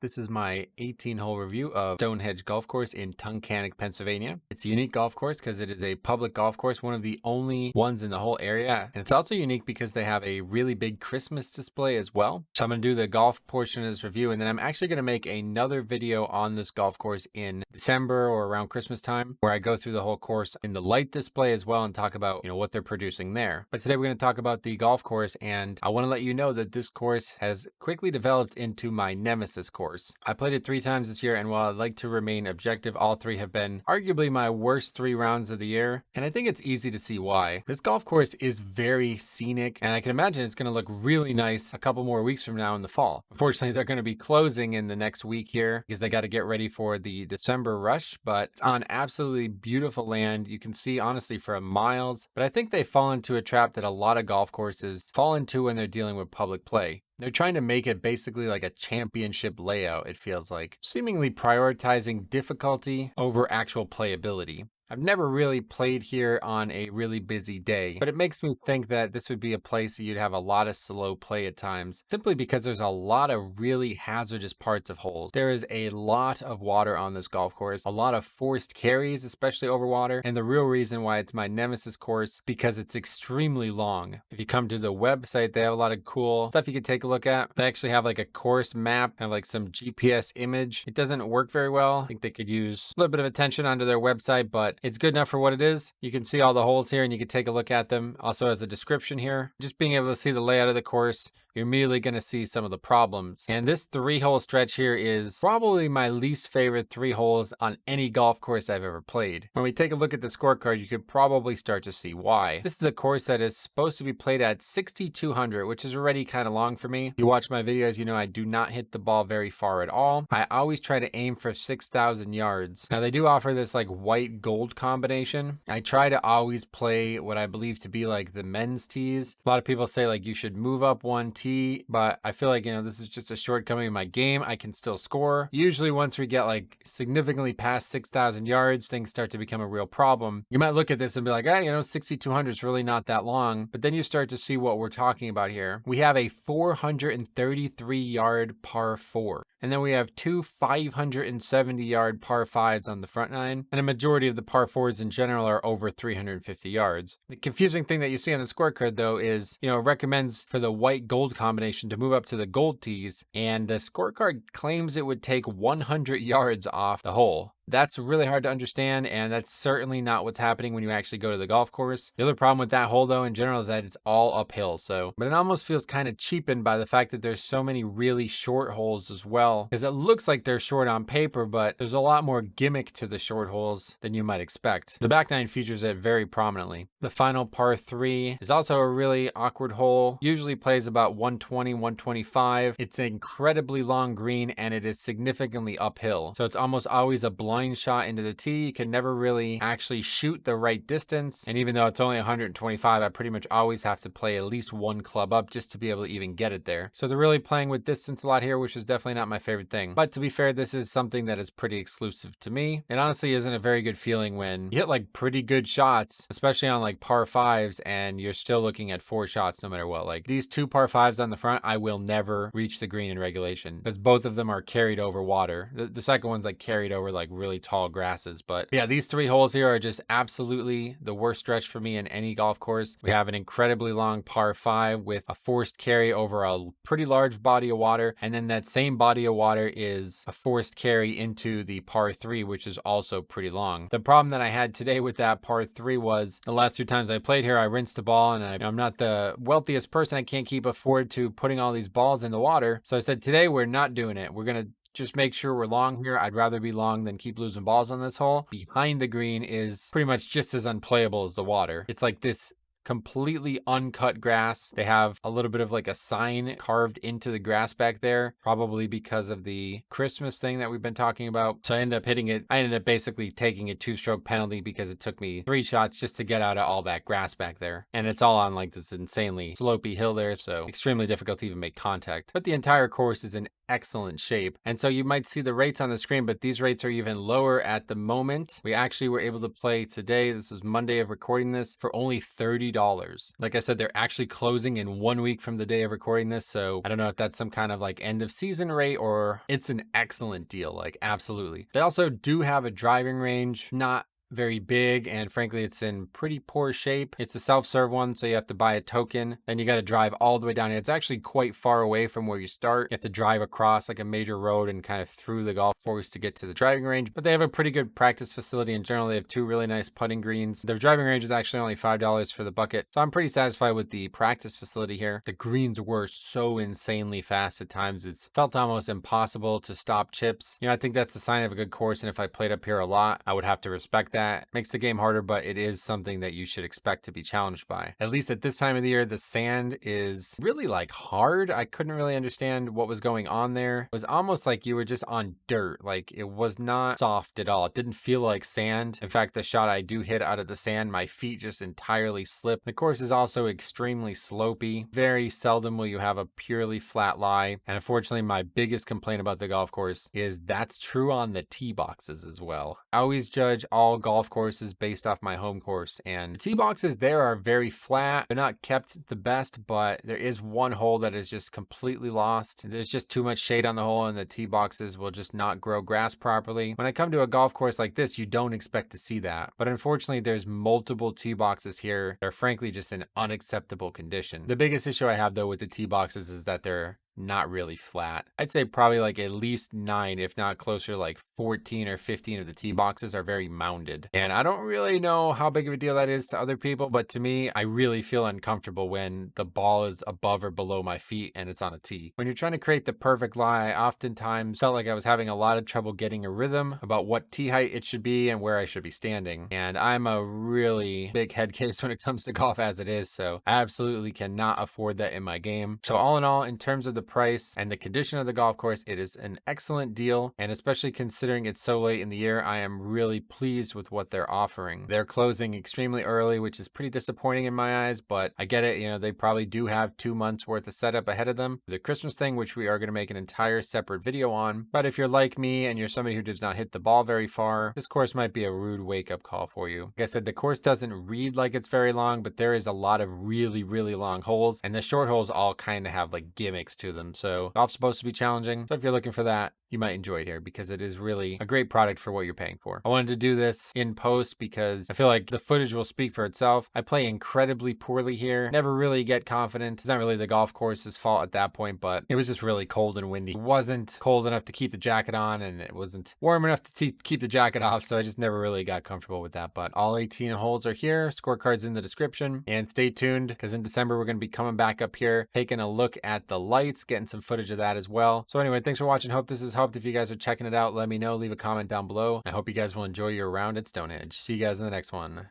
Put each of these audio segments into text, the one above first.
This is my 18-hole review of Hedge Golf Course in Tunkhannock, Pennsylvania. It's a unique golf course because it is a public golf course, one of the only ones in the whole area. And it's also unique because they have a really big Christmas display as well. So I'm going to do the golf portion of this review, and then I'm actually going to make another video on this golf course in December or around Christmas time, where I go through the whole course in the light display as well and talk about, what they're producing there. But today we're going to talk about the golf course, and I want to let you know that this course has quickly developed into my nemesis course. I played it 3 times this year, and while I'd like to remain objective, all 3 have been arguably my worst 3 rounds of the year, and I think it's easy to see why. This golf course is very scenic, and I can imagine it's going to look really nice a couple more weeks from now in the fall. Unfortunately, they're going to be closing in the next week here because they got to get ready for the December rush, but it's on absolutely beautiful land. You can see honestly for miles, but I think they fall into a trap that a lot of golf courses fall into when they're dealing with public play. They're trying to make it basically like a championship layout, it feels like, seemingly prioritizing difficulty over actual playability. I've never really played here on a really busy day, but it makes me think that this would be a place that you'd have a lot of slow play at times, simply because there's a lot of really hazardous parts of holes. There is a lot of water on this golf course, a lot of forced carries, especially over water, and the real reason why it's my nemesis course, because it's extremely long. If you come to the website, they have a lot of cool stuff you can take a look at. They actually have like a course map and like some GPS image. It doesn't work very well. I think they could use a little bit of attention onto their website, but it's good enough for what it is. You can see all the holes here and you can take a look at them. Also has a description here. Just being able to see the layout of the course, you're immediately going to see some of the problems. And this 3-hole stretch here is probably my least favorite 3 holes on any golf course I've ever played. When we take a look at the scorecard, you could probably start to see why. This is a course that is supposed to be played at 6,200, which is already kind of long for me. If you watch my videos, you know I do not hit the ball very far at all. I always try to aim for 6,000 yards. Now they do offer this like white gold combination. I try to always play what I believe to be like the men's tees. A lot of people say like you should move up 1 tee, but I feel like, this is just a shortcoming in my game. I can still score. Usually once we get like significantly past 6,000 yards, things start to become a real problem. You might look at this and be like, hey, 6,200 is really not that long, but then you start to see what we're talking about here. We have a 433 yard par 4. And then we have 2 570 yard par 5s on the front 9, and a majority of the par 4s in general are over 350 yards. The confusing thing that you see on the scorecard though is, it recommends for the white gold combination to move up to the gold tees, and the scorecard claims it would take 100 yards off the hole. That's really hard to understand, and that's certainly not what's happening when you actually go to the golf course. The other problem with that hole though in general is that it's all uphill, but it almost feels kind of cheapened by the fact that there's so many really short holes as well, because it looks like they're short on paper, but there's a lot more gimmick to the short holes than you might expect. The back 9 features it very prominently. The final par 3 is also a really awkward hole, usually plays about 120, 125. It's an incredibly long green and it is significantly uphill, so it's almost always a blind shot into the tee. You can never really actually shoot the right distance, and even though it's only 125, I pretty much always have to play at least 1 club up just to be able to even get it there. So they're really playing with distance a lot here, which is definitely not my favorite thing. But to be fair, this is something that is pretty exclusive to me. It honestly isn't a very good feeling when you hit like pretty good shots, especially on like par 5s, and you're still looking at 4 shots no matter what. Like these 2 par 5s on the front, I will never reach the green in regulation because both of them are carried over water. The second one's like carried over like really tall grasses. But yeah, these 3 holes here are just absolutely the worst stretch for me in any golf course. We have an incredibly long par 5 with a forced carry over a pretty large body of water, and then that same body of water is a forced carry into the par 3, which is also pretty long. The problem that I had today with that par 3 was the last 2 times I played here, I rinsed the ball, and I'm not the wealthiest person. I can't keep afford to putting all these balls in the water. So I said, today we're not doing it. We're going to just make sure we're long here. I'd rather be long than keep losing balls on this hole. Behind the green is pretty much just as unplayable as the water. It's like this completely uncut grass. They have a little bit of like a sign carved into the grass back there, probably because of the Christmas thing that we've been talking about. So I ended up hitting it. I ended up basically taking a 2-stroke penalty because it took me 3 shots just to get out of all that grass back there. And it's all on like this insanely slopey hill there, so extremely difficult to even make contact. But the entire course is in excellent shape. And so you might see the rates on the screen, but these rates are even lower at the moment. We actually were able to play today. This is Monday of recording this for only $30. Like I said, they're actually closing in 1 week from the day of recording this. So I don't know if that's some kind of like end of season rate or it's an excellent deal. Like absolutely. They also do have a driving range, not very big, and frankly it's in pretty poor shape. It's a self-serve one, so you have to buy a token, then you got to drive all the way down here. It's actually quite far away from where you start. You have to drive across like a major road and kind of through the golf course to get to the driving range, but they have a pretty good practice facility. In general, they have 2 really nice putting greens. Their driving range is actually only $5 for the bucket, so I'm pretty satisfied with the practice facility here. The greens were so insanely fast at times, it's felt almost impossible to stop chips. You know, I think that's the sign of a good course, and if I played up here a lot, I would have to respect that. Makes the game harder, but it is something that you should expect to be challenged by. At least at this time of the year, the sand is really like hard. I couldn't really understand what was going on there. It was almost like you were just on dirt. Like it was not soft at all. It didn't feel like sand. In fact, the shot I do hit out of the sand, my feet just entirely slip. The course is also extremely slopey. Very seldom will you have a purely flat lie. And unfortunately, my biggest complaint about the golf course is that's true on the tee boxes as well. I always judge all golf courses based off my home course, and the tee boxes there are very flat. They're not kept the best, but there is one hole that is just completely lost. There's just too much shade on the hole, and the tee boxes will just not grow grass properly. When I come to a golf course like this, you don't expect to see that, but unfortunately there's multiple tee boxes here that are frankly just in unacceptable condition. The biggest issue I have though with the tee boxes is that they're not really flat. I'd say probably like at least 9, if not closer, like 14 or 15 of the tee boxes are very mounded. And I don't really know how big of a deal that is to other people, but to me, I really feel uncomfortable when the ball is above or below my feet and it's on a tee. When you're trying to create the perfect lie, I oftentimes felt like I was having a lot of trouble getting a rhythm about what tee height it should be and where I should be standing. And I'm a really big head case when it comes to golf as it is, so I absolutely cannot afford that in my game. So all in all, in terms of the price and the condition of the golf course, it is an excellent deal, and especially considering it's so late in the year, I am really pleased with what they're offering. They're closing extremely early, which is pretty disappointing in my eyes, but I get it. You know, they probably do have 2 months worth of setup ahead of them. The Christmas thing, which we are going to make an entire separate video on, but if you're like me and you're somebody who does not hit the ball very far, this course might be a rude wake-up call for you. Like I said, the course doesn't read like it's very long, but there is a lot of really, really long holes, and the short holes all kind of have like gimmicks to them. So golf's supposed to be challenging. So if you're looking for that, you might enjoy it here because it is really a great product for what you're paying for. I wanted to do this in post because I feel like the footage will speak for itself. I play incredibly poorly here. Never really get confident. It's not really the golf course's fault at that point, but it was just really cold and windy. It wasn't cold enough to keep the jacket on, and it wasn't warm enough to keep the jacket off. So I just never really got comfortable with that. But all 18 holes are here. Scorecards in the description, and stay tuned because in December, we're going to be coming back up here, taking a look at the lights, getting some footage of that as well. So anyway, thanks for watching. Hope this has helped. If you guys are checking it out, let me know. Leave a comment down below. I hope you guys will enjoy your round at Stonehenge. See you guys in the next one.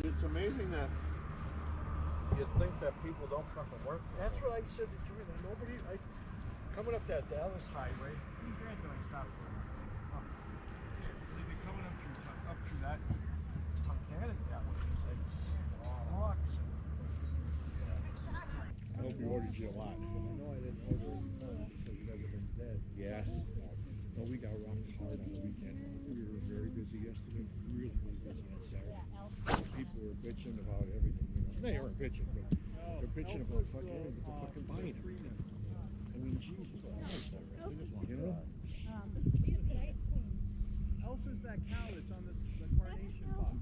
It's amazing that you think that people don't fucking work. That's what I said to you. Nobody, coming up that Dallas highway, these guys don't stop for they've been coming up through that Tunkhannock that way. It's like rocks. I hope you ordered you a lot. No, I didn't order it because you guys have been dead. Yeah. No, we got rocked hard on the weekend. We were very busy yesterday. Really busy on Saturday. People were bitching about everything. You know, they weren't bitching, but they're bitching about fucking everything. They're fucking buying everything. I mean, Jesus Christ, you know? Elsa's that cow that's on the carnation box.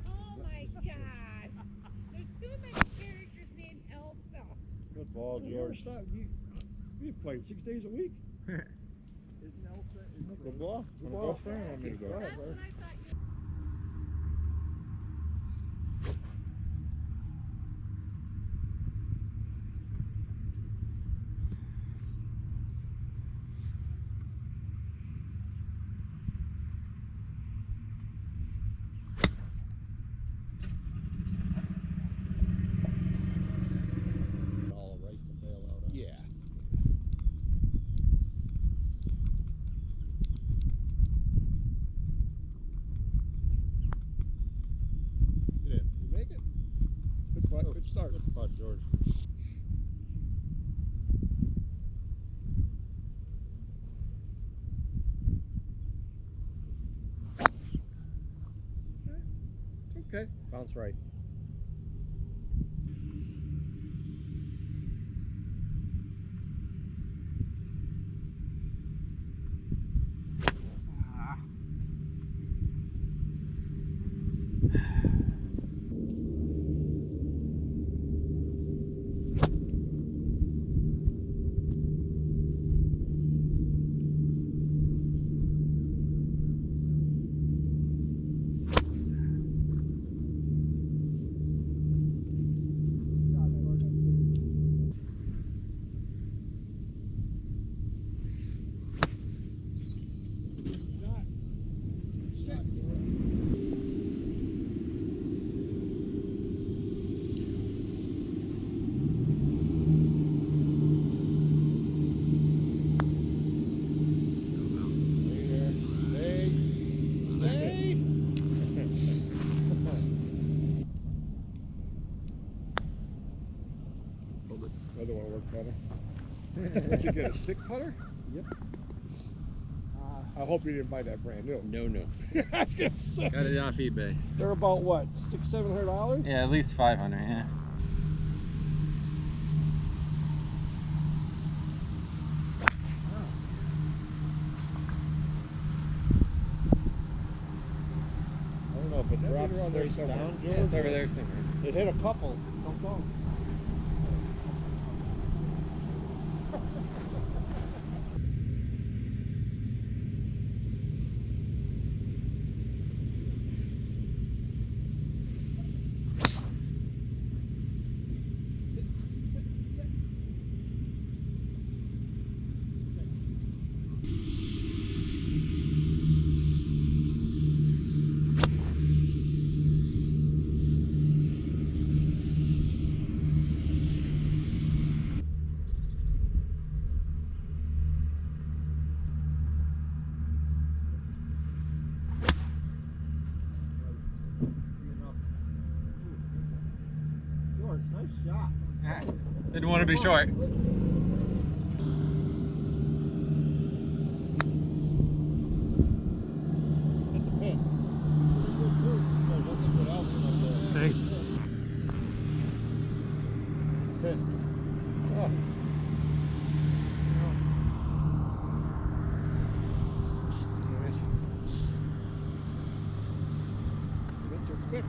Oh my god. There's too many characters named Elsa. Good ball, George. You played 6 days a week. Isn't Elsa? Good ball. Good ball. Want me to go? That's what I thought you All right to bail out on. Yeah. Good start. Good putt, George. Okay. Bounce right. Other one worked better. What'd you get, a sick putter? Yep. I hope you didn't buy that brand new. No. I was gonna say. Got it off eBay. They're about what, $600-700? Yeah, at least 500. Yeah. I don't know if it That drops meter on there straight somewhere. down, Yeah, George. it's over there somewhere. It hit a couple. Don't go. George, nice shot. Didn't want to be short. Hit the pin. George, that's a good outfit up there. Thanks. Pin. Oh. Get there quick.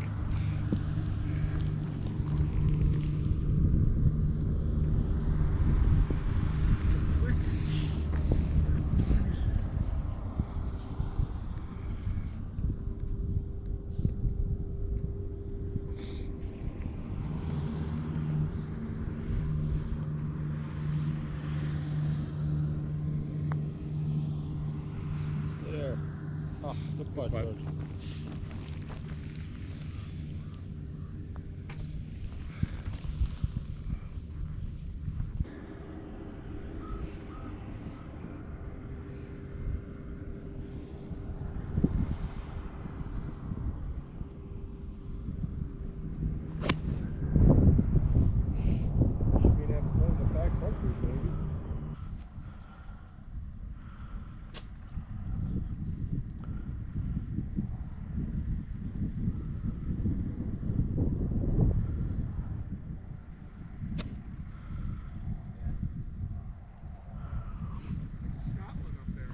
There. Oh, good putt, putt. George. Should be having fun in the back bunkers, maybe. Scotland up there.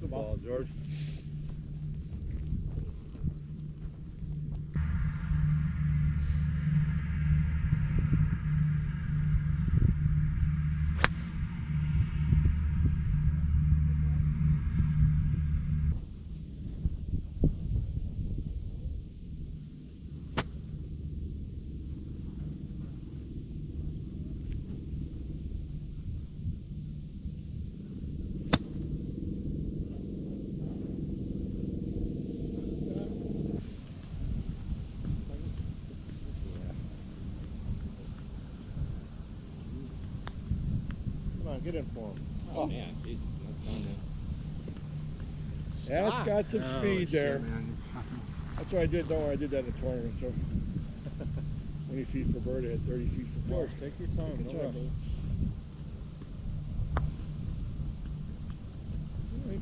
Good ball, George. get in for him. Oh man, Jesus, that's fun, man. That's got some speed there. Man, it's fucking... That's what I did. Don't worry, I did that in the tournament. So 20 feet for bird, I had 30 feet for par. George, take your time. Good No job. rush. All right.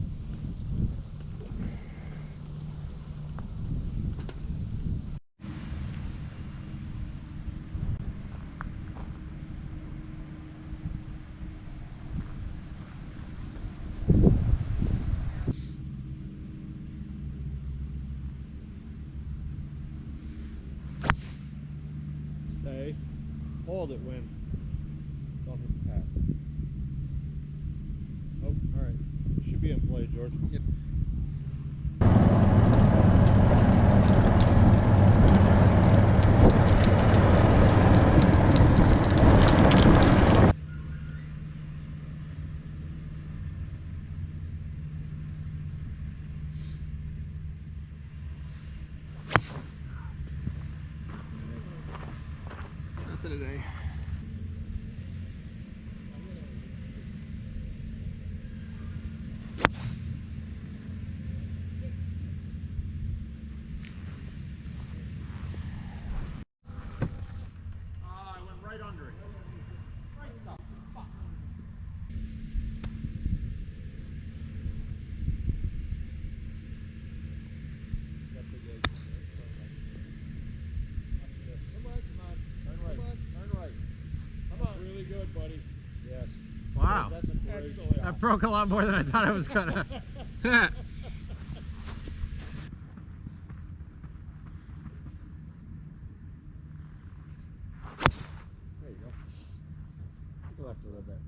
Stay. Hold it, Win. Don't hit the path. Oh, all right. Should be in play, George. Yep. Nothing today. I went right under it. Right the fuck. Come on, come on. Turn right. Come on, turn right. Come on. Really good, buddy. Yes. Wow. That's a great That shot. broke a lot more than I thought it was gonna. There you go. Take left a little bit.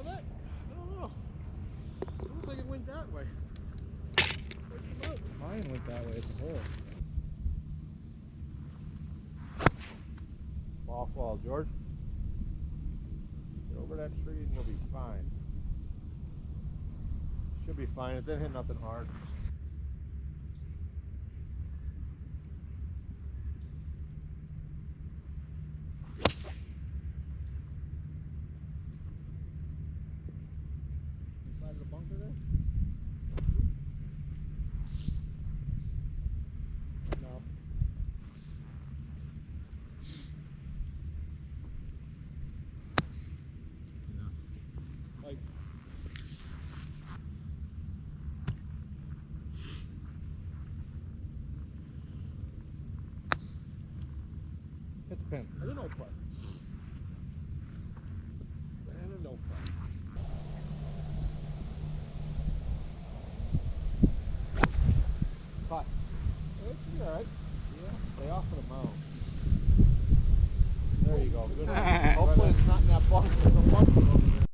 I don't know. It looks like it went that way. Mine went that way as a whole. Ball fall, George. Get over that tree and you'll be fine. Should be fine. It didn't hit nothing hard. Inside of the bunker there? No. Like, hit the pin. I didn't know play. I didn't know play. Cut. It's alright. Yeah. Stay off of the mound. There you go. Good one. Hopefully it's not in that bunker. There's a bunker over there.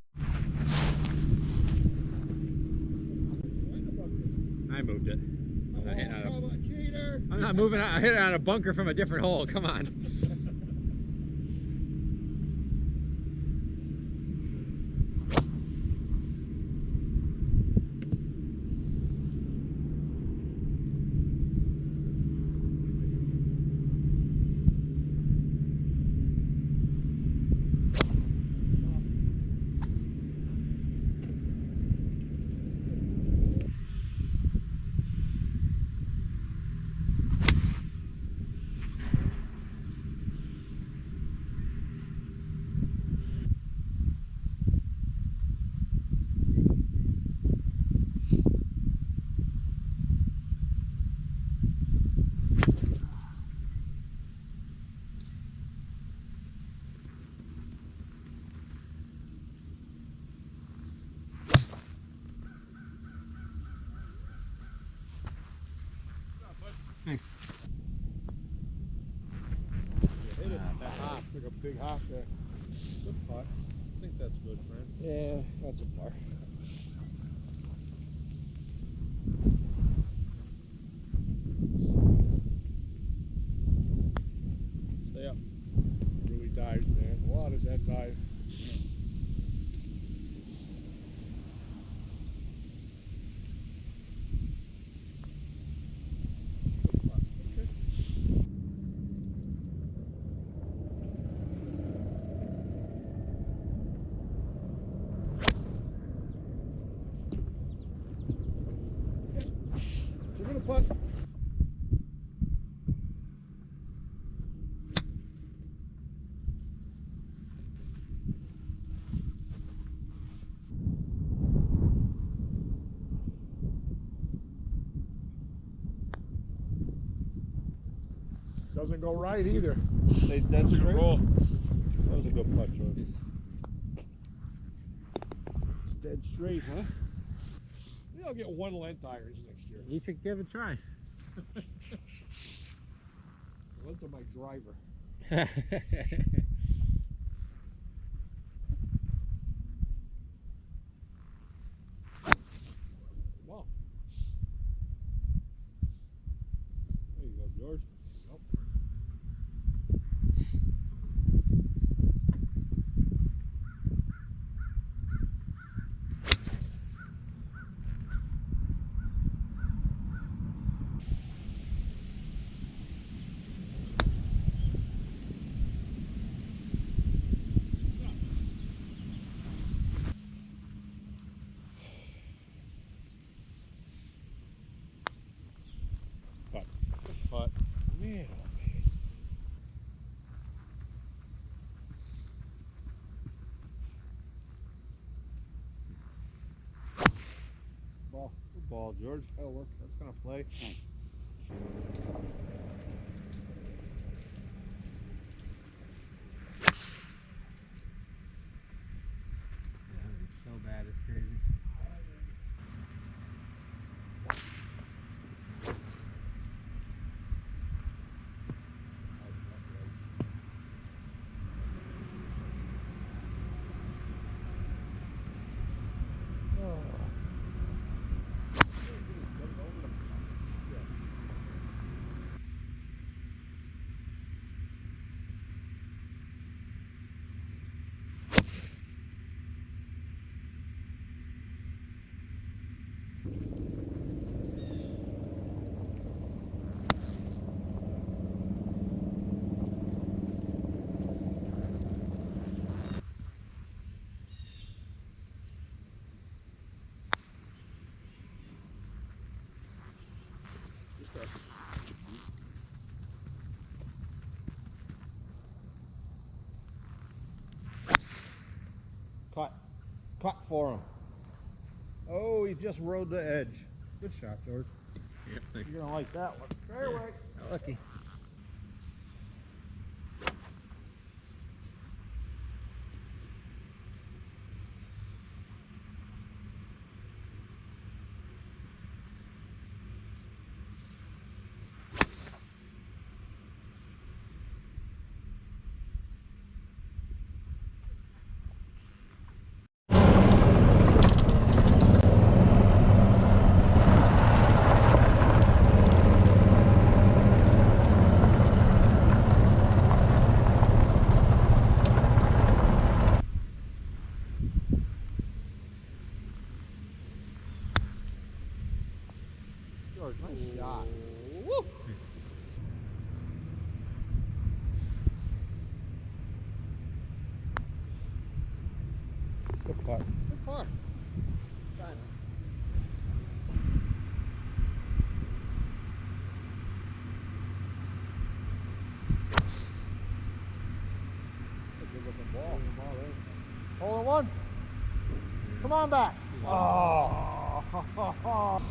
I moved it. I'm not hitting Oh, on come on, cheater! I'm not moving. I hit it on a bunker from a different hole. Come on. Thanks. You hit it. That hop. Took a big hop there. Good putt. I think that's good, friend. Yeah, that's a par. Good putt. Doesn't go right either. Hey, that's a good roll. That was a good putt, George. It's dead straight, huh? Maybe I'll get 1 length irons next year. You should give it a try. Length of my driver. Well, There you go, George. nope. Putt. Good putt. Man, oh man. Ball. Good ball, George. That'll work. That's gonna play. So bad, it's crazy. Cut. Cut for him. Oh, he just rode the edge. Good shot, George. Yep, thanks. You're gonna like that one. Fairway. Lucky. George, nice shot. Woo! Good putt. Good putt. Good looking ball. Hole in one. Come on back. Oh. Come on.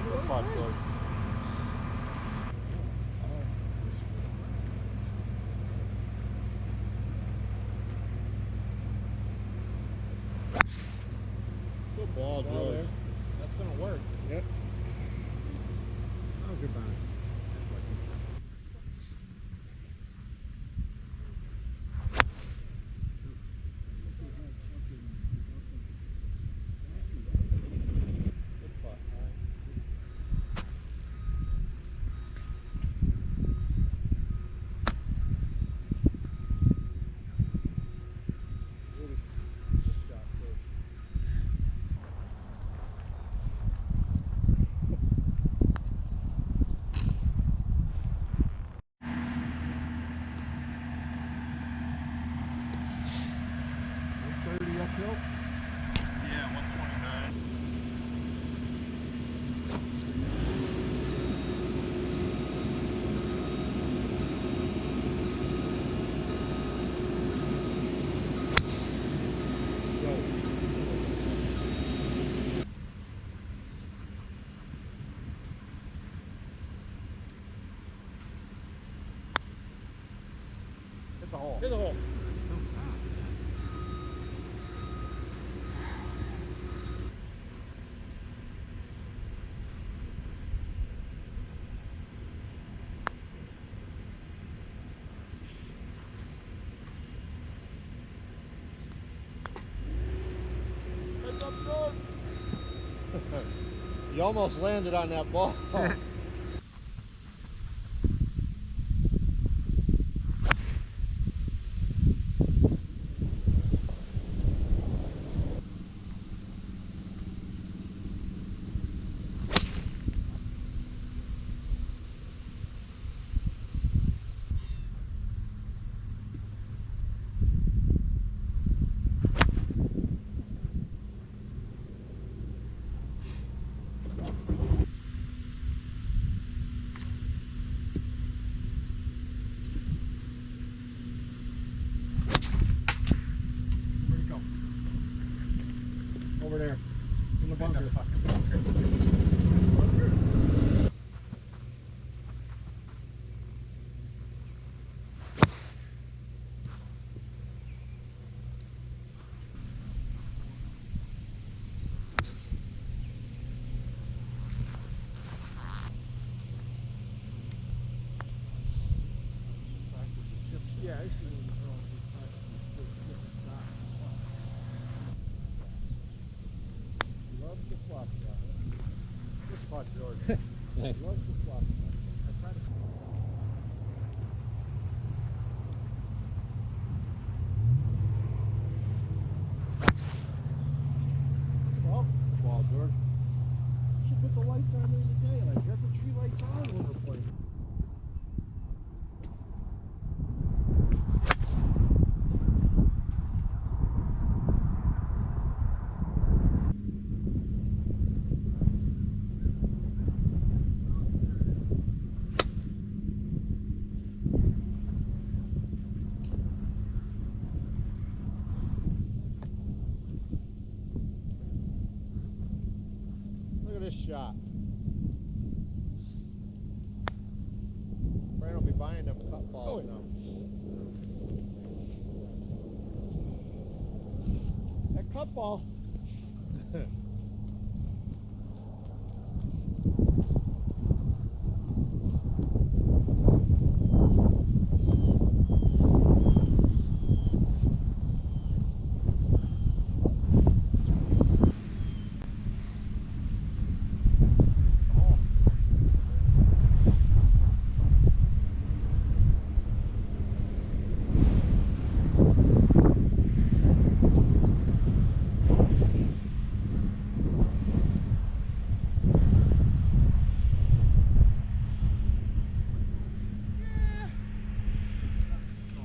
Good putt, George. Good ball, Ball George. there. That's gonna work. Yep. Oh, good bounce. Good putt. stroke? Yeah, 129. It's a hole. Hit the hole. Heads up, George. You almost landed on that ball. Where'd it go? Over there. In the bunker. Yeah, I see. Loves the flop shot. Good spot, George. Nice. Loves the flop shot. I try to. Well, ball, George. You should put the lights on during the day. Like, you have the tree lights on when we're playing. Look at this shot. Brian will be buying them cut balls now. That cut ball